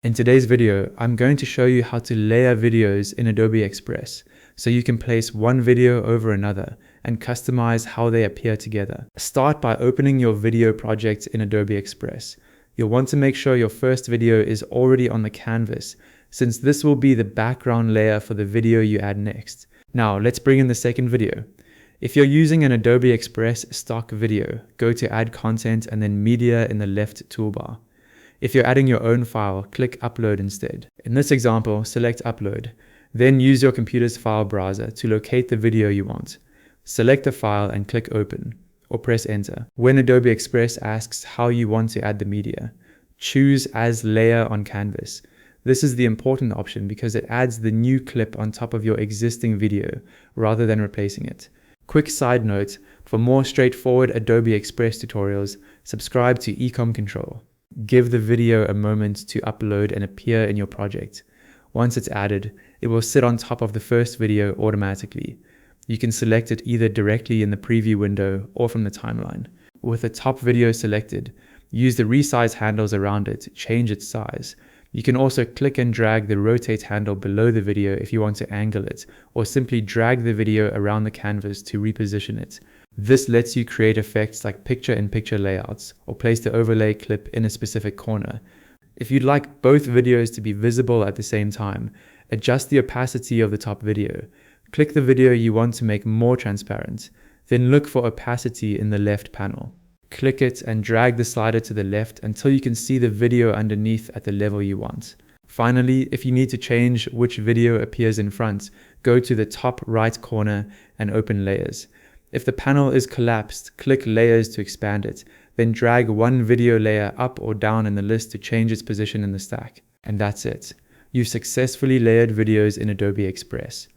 In today's video, I'm going to show you how to layer videos in Adobe Express so you can place one video over another and customize how they appear together. Start by opening your video project in Adobe Express. You'll want to make sure your first video is already on the canvas, since this will be the background layer for the video you add next. Now let's bring in the second video. If you're using an Adobe Express stock video, go to Add Content and then Media in the left toolbar. If you're adding your own file, click Upload instead. In this example, select Upload. Then use your computer's file browser to locate the video you want. Select the file and click Open, or press Enter. When Adobe Express asks how you want to add the media, choose As Layer on Canvas. This is the important option because it adds the new clip on top of your existing video rather than replacing it. Quick side note, for more straightforward Adobe Express tutorials, subscribe to Ecom Control. Give the video a moment to upload and appear in your project. Once it's added, it will sit on top of the first video automatically. You can select it either directly in the preview window or from the timeline. With the top video selected, use the resize handles around it to change its size. You can also click and drag the rotate handle below the video if you want to angle it, or simply drag the video around the canvas to reposition it. This lets you create effects like picture-in-picture layouts, or place the overlay clip in a specific corner. If you'd like both videos to be visible at the same time, adjust the opacity of the top video. Click the video you want to make more transparent, then look for opacity in the left panel. Click it and drag the slider to the left until you can see the video underneath at the level you want. Finally, if you need to change which video appears in front, go to the top right corner and open Layers. If the panel is collapsed, click Layers to expand it, then drag one video layer up or down in the list to change its position in the stack. And that's it. You've successfully layered videos in Adobe Express.